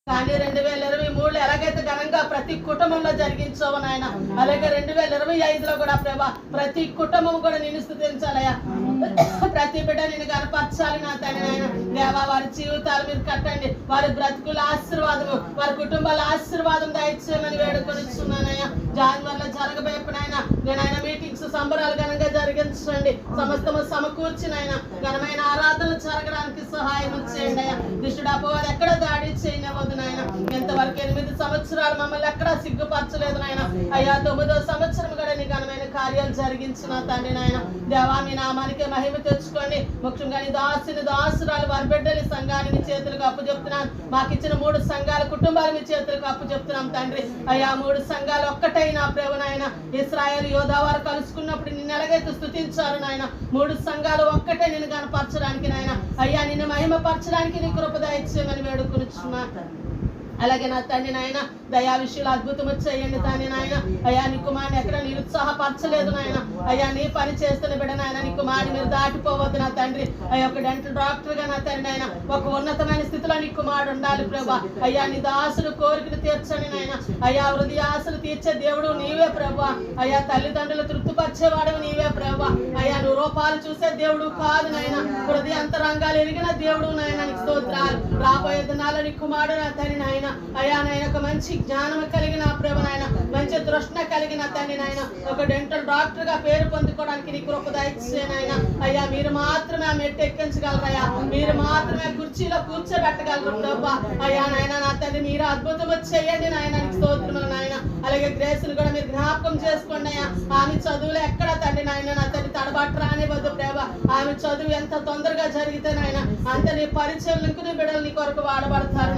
కానీ 2023 ఎలాగైతే ఘనంగా ప్రతి కుటుంబంలో జరిగించావు నాయన, అలాగే 2025లో కూడా ప్రభా ప్రతి కుటుంబం కూడా నిన్ను స్తుతించాలయ్యా. ప్రతి బిడ్డ నిన్ను కనపరచాలి నా తండ్రి నాయన. దేవా వారి జీవితాలు మీరు కట్టండి, వారి బ్రతుకుల ఆశీర్వాదము, వారి కుటుంబాల ఆశీర్వాదం దయచేయమని వేడుకొనిస్తున్నానయ్యా. జాన్వర్లో జరగబోయేనాయన నేనైనా మీటింగ్స్ సంబరాలు ఘనంగా జరిగించండి, సమస్తము సమకూర్చినైనా ఘనమైన ఆరాధనలు జరగడానికి సహాయం చేయండి అయ్యా. దుష్టుడు అపవాది ఎక్కడ దాడి చేయనివ్వదు నాయన. ఎంతవరకు 8 సంవత్సరాలు మమ్మల్ని ఎక్కడా సిగ్గుపరచలేదు నాయన. అయ్యా 9వ సంవత్సరం కూడా నీ ఘనమైన కార్యాలు జరిగించిన తండ్రి నాయన. దేవా మీ నామానికి మహిమ తెచ్చుకోండి. ముఖ్యంగా నీ దాసురాలు వారి బిడ్డలు సంఘాన్ని మీ చేతులకు అప్పు చెప్తున్నాను. మాకు ఇచ్చిన 3 సంఘాల కుటుంబాలు మీ చేతులకు అప్పు చెప్తున్నాం తండ్రి. అయ్యా 3 సంఘాలు ఒక్కటైనా ప్రభు నాయన. ఇశ్రాయేలు యోధా వారు కలుసుకున్నప్పుడు నిన్ను ఎలాగైతే స్తుతించారు నాయన, 3 సంఘాలు ఒక్కటే నిన్ను కనపరచడానికి నాయన. అయ్యా నిన్ను మహిమపరచడానికి నీ కృప దయచేయమని వేడుకొనిచున్నా. అలాగే నా తండ్రి నాయన దయా విషయాలు అద్భుతం చేయండి తండ్రి నాయన. అయ్యా నీ కుమారుని ఎక్కడ నిరుత్సాహపరచలేదు నాయన. అయ్యా నీ పని చేస్తున్న బిడ్డ నాయన, నీ కుమారుని మీరు దాటిపోవద్దు నా తండ్రి. అయ్యా ఒక డెంటల్ డాక్టర్ గా నా తండ్రి నాయన ఒక ఉన్నతమైన స్థితిలో నీ కుమారుడు ఉండాలి ప్రభా. అయ్యా నీ దాసులు కోరికలు తీర్చండి నాయన. అయ్యా హృదయ ఆశలు తీర్చే దేవుడు నీవే ప్రభా. అయ్యా తల్లిదండ్రులు తృప్తిపరిచేవాడు నీవే ప్రభా. అయ్యా నువ్వు రూపాలు చూసే దేవుడు కాదు నాయన, హృదయ అంతరంగాలు ఎరిగిన దేవుడు నాయన. నీకు స్తోత్రాలు. రాబోయే దినాల్లో నీ కుమారుడు నా తండ్రి నాయన. అయ్యా నాయన ఒక మంచి జ్ఞానం కలిగిన ప్రభు నాయన, మంచి దృష్టి కలిగిన తండ్రి నాయన, ఒక డెంటల్ డాక్టర్ గా పేరు పొందుకోవడానికి నీ కృప దయచేయనాయన. అయ్యా మీరు మాత్రమే ఆ మెట్టు ఎక్కించగలరయ్యా, మీరు మాత్రమే కుర్చీలో కూర్చోబెట్టగలరు ప్రభా. అయ్యా నాయన నా తండ్రి మీరు అద్భుతం చేయండి నాయన. నీకు స్తోత్రములు నాయన. అలాగే గ్రేసును కూడా మీరు జ్ఞాపకం చేసుకోండి అయ్యా. ఆమె చదువులు ఎక్కడ తండ్రి నాయన నా తండ్రి తడబాటు రానివ్వద్దు ప్రభా. ఆమె చదువు ఎంత తొందరగా జరిగితే నాయన అంత నీ పరిచయం నీ బిడ్డలు నీ కొరకు వాడబడతారు.